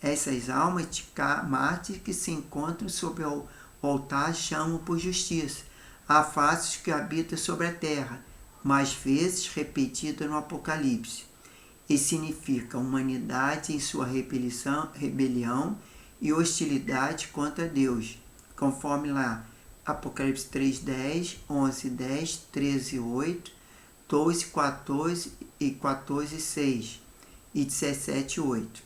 Essas almas de mártires que se encontram sobre o altar chamam por justiça a faces que habitam sobre a terra, mais vezes repetida no Apocalipse, e significa humanidade em sua rebelião e hostilidade contra Deus, conforme lá Apocalipse 3:10, 11:10, 13:8, 12:14 e 14:6 e 17:8.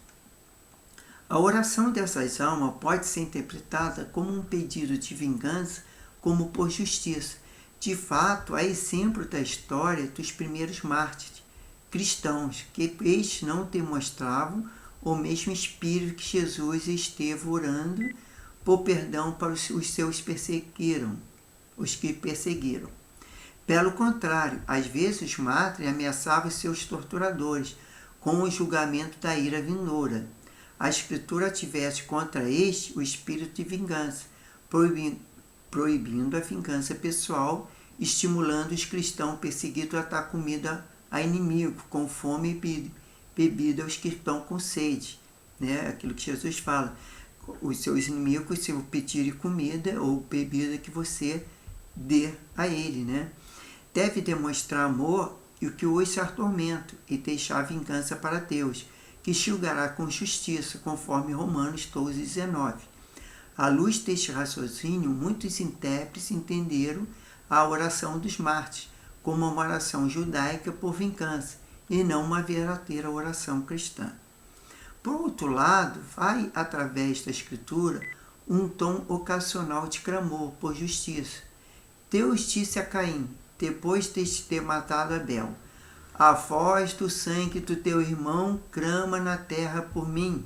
A oração dessas almas pode ser interpretada como um pedido de vingança, como por justiça. De fato, há exemplo da história dos primeiros mártires cristãos, que estes não demonstravam o mesmo espírito que Jesus esteve orando por perdão para os seus os que perseguiram. Pelo contrário, às vezes os mártires ameaçavam seus torturadores com o julgamento da ira vindoura. A Escritura tivesse contra este o espírito de vingança, proibindo a vingança pessoal, estimulando os cristãos perseguidos a dar comida a inimigo, com fome e bebida aos que estão com sede. Né? Aquilo que Jesus fala, os seus inimigos, se pedirem comida ou bebida, que você dê a ele. Né? Deve demonstrar amor e o que os atormenta, e deixar a vingança para Deus, que julgará com justiça, conforme Romanos 12:19. À luz deste raciocínio, muitos intérpretes entenderam a oração dos mártires como uma oração judaica por vingança, e não uma verdadeira oração cristã. Por outro lado, vai, através da Escritura, um tom ocasional de clamor por justiça. Deus disse a Caim, depois de ter matado Abel: a voz do sangue do teu irmão clama na terra por mim.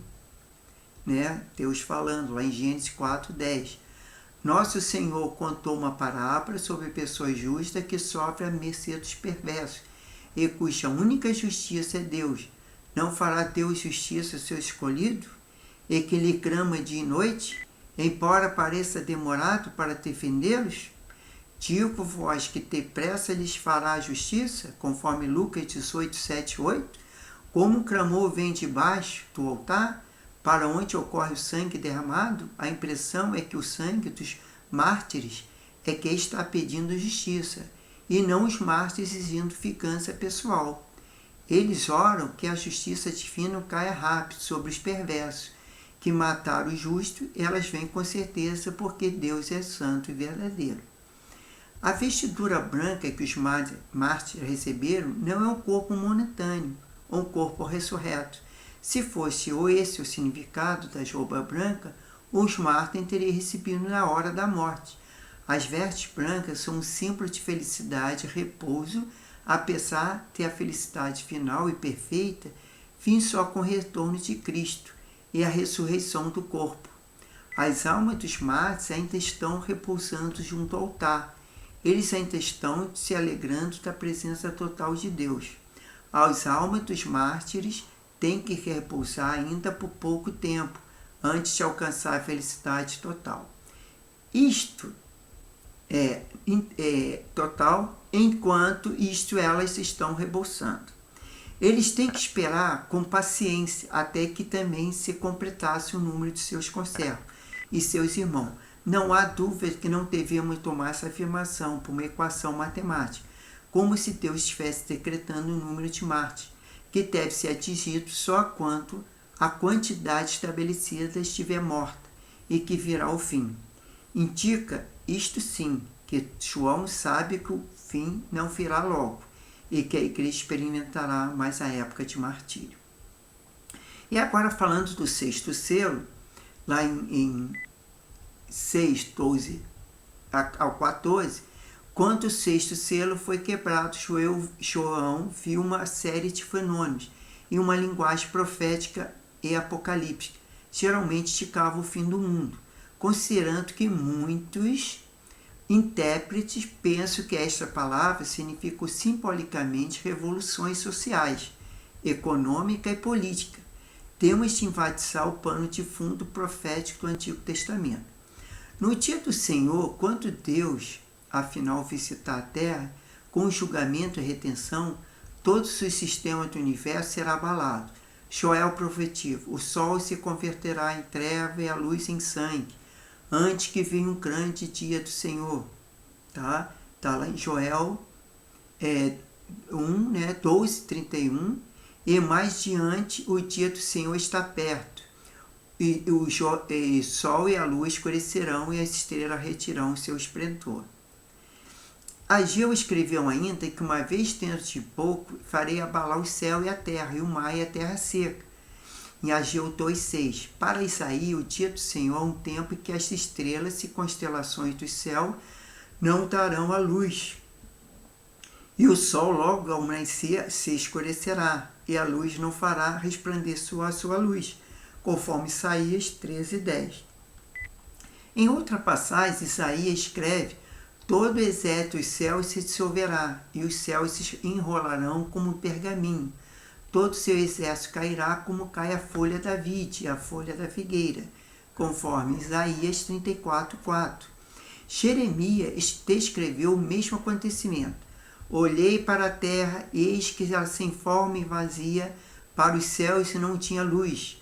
Né? Deus falando lá em Gênesis 4:10. Nosso Senhor contou uma parábola sobre pessoas justas que sofrem à mercê dos perversos e cuja única justiça é Deus. Não fará Deus justiça ao seu escolhido? e que lhe clama dia e noite, embora pareça demorado para defendê-los? Digo-vos que depressa lhes fará a justiça, conforme Lucas 18, 7, 8. Como o clamor vem de baixo do altar, para onde ocorre o sangue derramado, a impressão é que o sangue dos mártires é que está pedindo justiça, e não os mártires exigindo vingança pessoal. Eles oram que a justiça divina caia rápido sobre os perversos, que mataram o justo, elas vêm com certeza porque Deus é santo e verdadeiro. A vestidura branca que os mártires receberam não é um corpo momentâneo, ou um corpo ressurreto. Se fosse esse o significado da roupa branca, os mártires teriam recebido na hora da morte. As vestes brancas são um símbolo de felicidade e repouso, apesar de a felicidade final e perfeita vir só com o retorno de Cristo e a ressurreição do corpo. As almas dos mártires ainda estão repousando junto ao altar. Eles ainda estão se alegrando da presença total de Deus. As almas dos mártires têm que repousar ainda por pouco tempo, antes de alcançar a felicidade total. Isto é total, enquanto elas estão repousando. Eles têm que esperar com paciência até que também se completasse o número de seus conservos e seus irmãos. Não há dúvida que não devemos tomar essa afirmação por uma equação matemática, como se Deus estivesse decretando o número de mártires, que deve ser atingido só quando a quantidade estabelecida estiver morta e que virá o fim. Indica isto sim, que João sabe que o fim não virá logo e que a igreja experimentará mais a época de martírio. E agora falando do sexto selo, lá em 6, 12 ao 14, quando o sexto selo foi quebrado, João viu uma série de fenômenos e uma linguagem profética e apocalíptica, geralmente indicava o fim do mundo, considerando que muitos intérpretes pensam que esta palavra significa simbolicamente revoluções sociais, econômica e política. Temos de enfatizar o pano de fundo profético do Antigo Testamento. No dia do Senhor, quando Deus, afinal, visitar a terra, com julgamento e retenção, todo o sistema do universo será abalado. Joel profetiza: o sol se converterá em treva e a luz em sangue, antes que venha um grande dia do Senhor. Tá lá em Joel 12, 31. E mais diante, o dia do Senhor está perto. E o sol e a lua escurecerão e as estrelas retirarão seu esplendor. Ageu escreveu ainda que uma vez dentro de pouco farei abalar o céu e a terra, e o mar e a terra seca. Em Ageu 2,6. Para Isaías, o dia do Senhor é um tempo em que as estrelas e constelações do céu não darão a luz. E o sol logo ao amanhecer se escurecerá, e a luz não fará resplandecer a sua luz, conforme Isaías 13:10. Em outra passagem, Isaías escreve: todo o exército dos céus se dissolverá, e os céus se enrolarão como um pergaminho. Todo o seu exército cairá como cai a folha da vide e a folha da figueira, conforme Isaías 34:4. Jeremias descreveu o mesmo acontecimento. Olhei para a terra, eis que ela sem forma e vazia, para os céus e não tinha luz.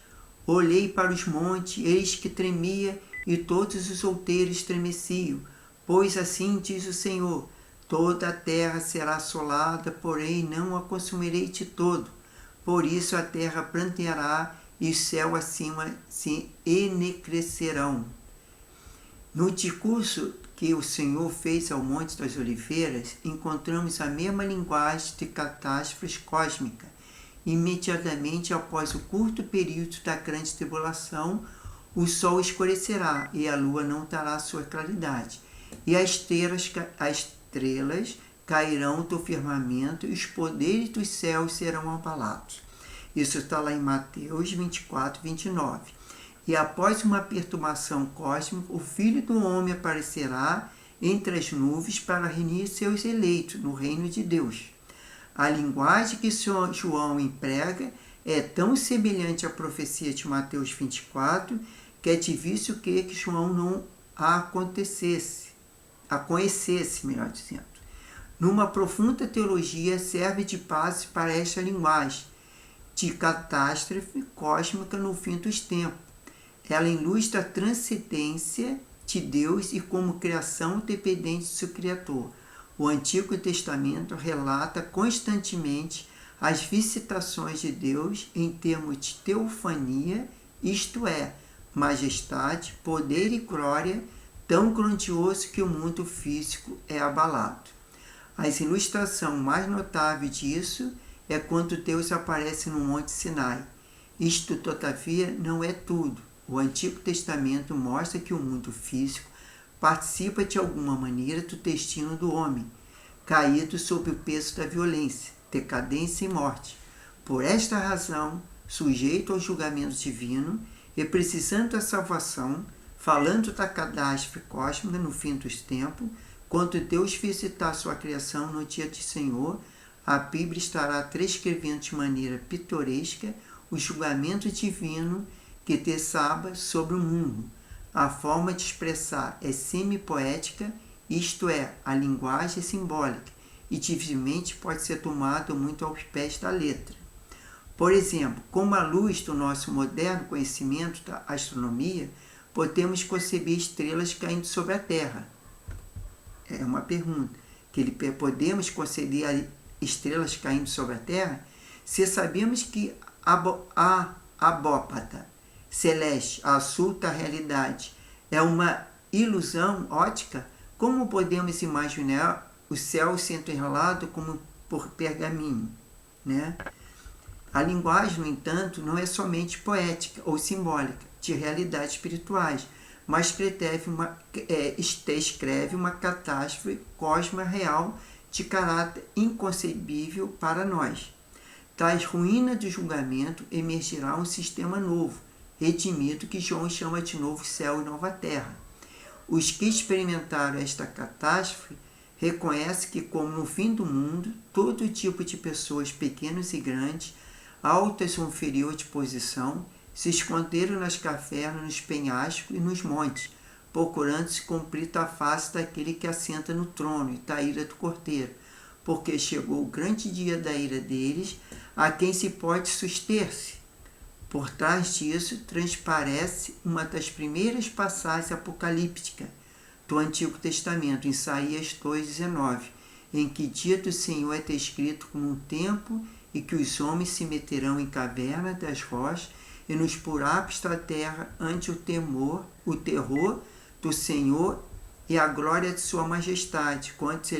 Olhei para os montes, eis que tremia, e todos os outeiros estremeciam. Pois assim diz o Senhor: toda a terra será assolada, porém não a consumirei de todo. Por isso a terra pranteará e o céu acima se enegrecerão. No discurso que o Senhor fez ao Monte das Oliveiras, encontramos a mesma linguagem de catástrofes cósmica. Imediatamente após o curto período da grande tribulação, o sol escurecerá e a lua não terá sua claridade, e as estrelas cairão do firmamento e os poderes dos céus serão abalados. Isso está lá em Mateus 24:29. E após uma perturbação cósmica, o Filho do Homem aparecerá entre as nuvens para reunir seus eleitos no reino de Deus. A linguagem que João emprega é tão semelhante à profecia de Mateus 24, que é difícil que João não a conhecesse, melhor dizendo. Numa profunda teologia, serve de base para esta linguagem de catástrofe cósmica no fim dos tempos. Ela ilustra a transcendência de Deus e como criação dependente do seu Criador. O Antigo Testamento relata constantemente as visitações de Deus em termos de teofania, isto é, majestade, poder e glória, tão grandioso que o mundo físico é abalado. A ilustração mais notável disso é quando Deus aparece no Monte Sinai. Isto, todavia, não é tudo. O Antigo Testamento mostra que o mundo físico participa de alguma maneira do destino do homem, caído sob o peso da violência, decadência e morte. Por esta razão, sujeito ao julgamento divino e precisando da salvação, falando da catástrofe cósmica no fim dos tempos, quando Deus visitar sua criação no dia do Senhor, a Bíblia estará transcrevendo de maneira pitoresca o julgamento divino que desaba sobre o mundo. A forma de expressar é semi-poética, isto é, a linguagem é simbólica, e dificilmente pode ser tomada muito aos pés da letra. Por exemplo, com a luz do nosso moderno conhecimento da astronomia, podemos conceber estrelas caindo sobre a Terra. É uma pergunta. Podemos conceber estrelas caindo sobre a Terra? Se sabemos que a abóbada celeste, a azul da realidade, é uma ilusão óptica, como podemos imaginar o céu sendo enrolado como por pergaminho, né? A linguagem, no entanto, não é somente poética ou simbólica de realidades espirituais, mas descreve uma catástrofe cósmica real de caráter inconcebível para nós. Das ruínas do julgamento emergirá um sistema novo, redimido, que João chama de novo céu e nova terra. Os que experimentaram esta catástrofe reconhecem que, como no fim do mundo, todo tipo de pessoas, pequenas e grandes, altas ou inferiores de posição, se esconderam nas cavernas, nos penhascos e nos montes, procurando se cumprir a face daquele que assenta no trono e da ira do Cordeiro, porque chegou o grande dia da ira deles, a quem se pode suster-se. Por trás disso, transparece uma das primeiras passagens apocalípticas do Antigo Testamento, em Isaías 2,19, em que o dia do Senhor é descrito como um tempo e que os homens se meterão em cavernas das rochas e nos buracos da terra ante o terror do Senhor e a glória de sua majestade, quando se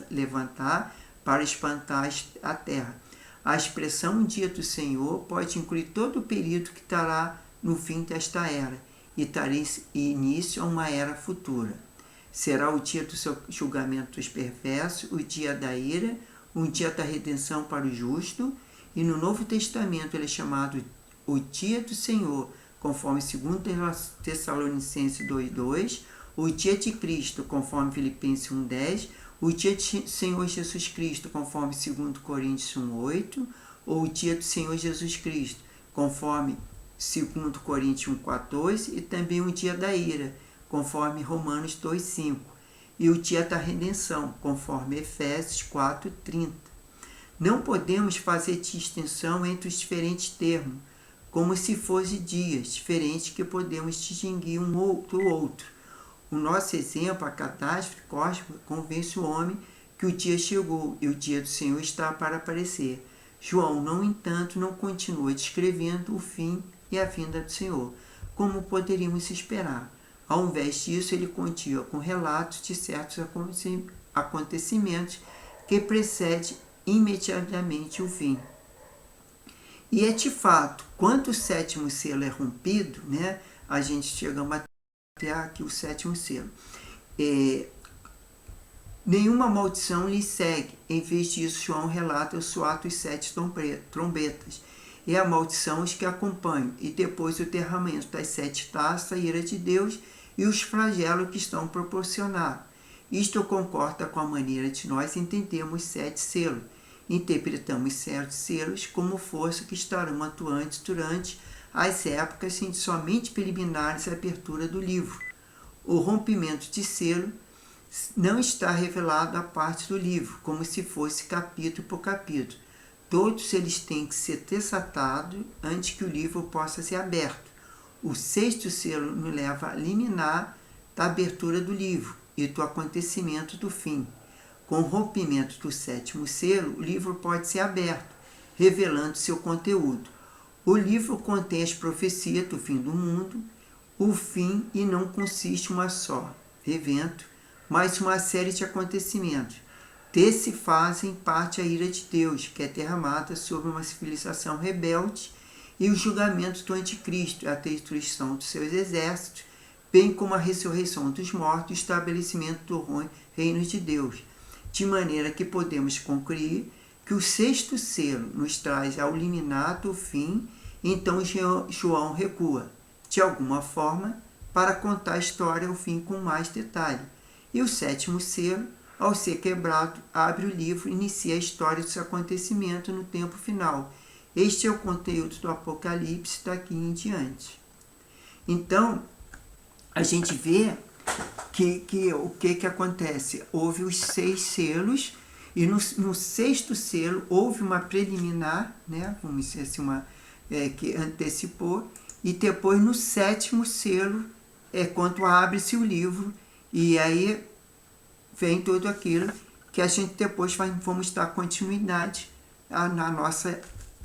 levantar para espantar a terra. A expressão dia do Senhor pode incluir todo o período que estará no fim desta era e dará início a uma era futura. Será o dia do seu julgamento dos perversos, o dia da ira, um dia da redenção para o justo, e no Novo Testamento ele é chamado o dia do Senhor, conforme 2 Tessalonicenses 2,2, o dia de Cristo, conforme Filipenses 1,10, o dia do Senhor Jesus Cristo, conforme 2 Coríntios 1,8, ou o dia do Senhor Jesus Cristo, conforme 2 Coríntios 1,14, e também o dia da ira, conforme Romanos 2,5, e o dia da redenção, conforme Efésios 4,30. Não podemos fazer distinção entre os diferentes termos, como se fossem dias diferentes que podemos distinguir um do outro. O nosso exemplo, a catástrofe cósmica, convence o homem que o dia chegou e o dia do Senhor está para aparecer. João, no entanto, não continua descrevendo o fim e a vinda do Senhor, como poderíamos esperar. Ao invés disso, ele continua com relatos de certos acontecimentos que precedem imediatamente o fim. E é de fato, quando o sétimo selo é rompido, né, a gente chega até aqui o sétimo selo. Nenhuma maldição lhe segue. Em vez disso, João relata o soar dos 7 trombetas. E a maldição os que acompanham, e depois o derramamento das 7 taças, a ira de Deus e os flagelos que estão proporcionados. Isto concorda com a maneira de nós entendermos 7 selos. interpretamos certos selos como força que estarão atuantes durante as épocas somente preliminares à abertura do livro. O rompimento de selo não está revelado à parte do livro, como se fosse capítulo por capítulo. Todos eles têm que ser desatados antes que o livro possa ser aberto. O sexto selo nos leva a liminar da abertura do livro e do acontecimento do fim. Com o rompimento do sétimo selo, o livro pode ser aberto, revelando seu conteúdo. O livro contém as profecias do fim do mundo, o fim, e não consiste em uma só evento, mas uma série de acontecimentos. Desse fazem parte a ira de Deus, que é derramada sobre uma civilização rebelde, e o julgamento do anticristo, a destruição dos seus exércitos, bem como a ressurreição dos mortos e o estabelecimento do reino de Deus. De maneira que podemos concluir que o sexto selo nos traz ao liminar do fim, então João recua, de alguma forma, para contar a história ao fim com mais detalhe. E o sétimo selo, ao ser quebrado, abre o livro e inicia a história dos acontecimentos no tempo final. Este é o conteúdo do Apocalipse daqui em diante. Então, a gente vê o que acontece? Houve os 6 selos, e no sexto selo houve uma preliminar, né? Vamos dizer assim, que antecipou, e depois no sétimo selo é quando abre-se o livro, e aí vem tudo aquilo que a gente depois vamos dar continuidade na nossa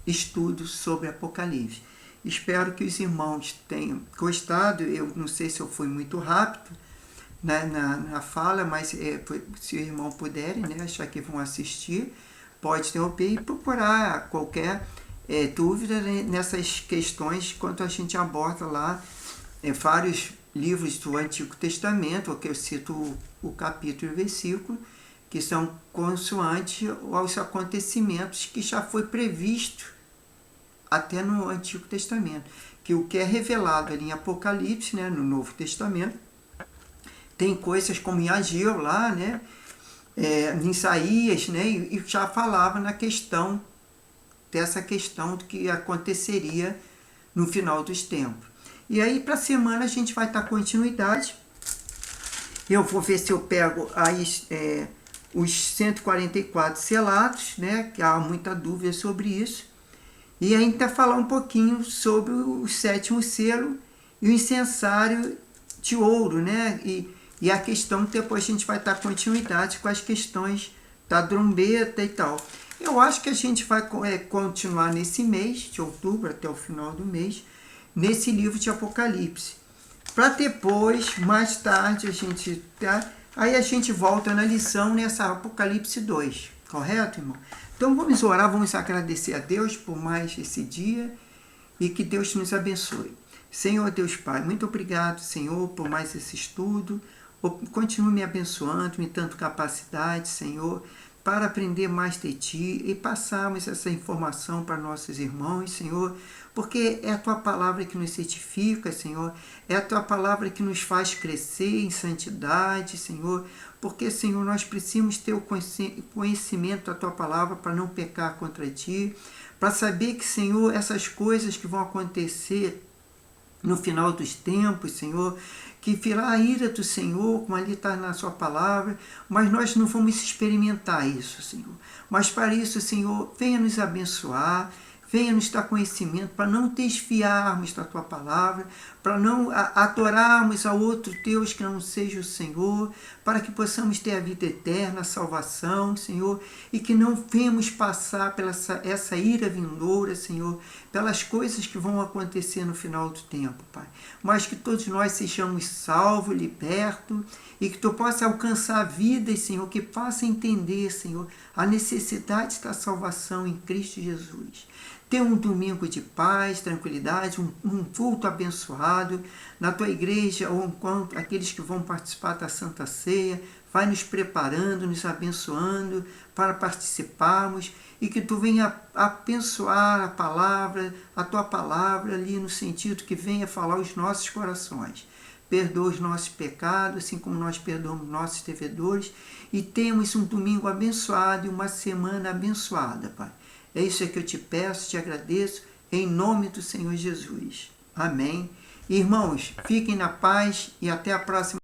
estudo sobre Apocalipse. Espero que os irmãos tenham gostado. Eu não sei se eu fui muito rápido na fala, mas se o irmão puderem, né, achar que vão assistir, pode interromper e procurar qualquer dúvida nessas questões quando a gente aborda lá vários livros do Antigo Testamento, que eu cito o capítulo e o versículo, que são consoante aos acontecimentos que já foi previsto até no Antigo Testamento, que o que é revelado ali em Apocalipse, né, no Novo Testamento, tem coisas como em Ageu lá, né, em Isaías, né, e já falava dessa questão do que aconteceria no final dos tempos. E aí, para a semana, a gente vai dar continuidade. Eu vou ver se eu pego os 144 selados, né, que há muita dúvida sobre isso. E ainda falar um pouquinho sobre o sétimo selo e o incensário de ouro, né? E a questão, depois a gente vai dar continuidade com as questões da trombeta e tal. Eu acho que a gente vai continuar nesse mês de outubro, até o final do mês, nesse livro de Apocalipse. Para depois, mais tarde, aí a gente volta na lição nessa Apocalipse 2. Correto, irmão? Então vamos orar, vamos agradecer a Deus por mais esse dia e que Deus nos abençoe. Senhor Deus Pai, muito obrigado, Senhor, por mais esse estudo. Continue me abençoando, me dando capacidade, Senhor, para aprender mais de Ti e passarmos essa informação para nossos irmãos, Senhor, porque é a Tua palavra que nos certifica, Senhor, é a Tua palavra que nos faz crescer em santidade, Senhor, porque, Senhor, nós precisamos ter o conhecimento da Tua palavra para não pecar contra Ti, para saber que, Senhor, essas coisas que vão acontecer no final dos tempos, Senhor, que virá a ira do Senhor, como ali está na sua palavra, mas nós não vamos experimentar isso, Senhor. Mas para isso, Senhor, venha nos abençoar, venha nos dar conhecimento para não desviarmos da Tua palavra, para não adorarmos a outro Deus que não seja o Senhor, para que possamos ter a vida eterna, a salvação, Senhor, e que não venhamos passar pela essa ira vindoura, Senhor, pelas coisas que vão acontecer no final do tempo, Pai. Mas que todos nós sejamos salvos, libertos, e que Tu possa alcançar vidas, Senhor, que possa entender, Senhor, a necessidade da salvação em Cristo Jesus. Ter um domingo de paz, tranquilidade, um culto abençoado na Tua igreja, ou enquanto aqueles que vão participar da Santa Ceia, vai nos preparando, nos abençoando para participarmos, e que Tu venha abençoar a palavra, a Tua palavra ali no sentido que venha falar aos nossos corações. perdoa os nossos pecados, assim como nós perdoamos nossos devedores, e temos um domingo abençoado e uma semana abençoada, Pai. É isso que eu te peço, te agradeço, em nome do Senhor Jesus. Amém. Irmãos, fiquem na paz e até a próxima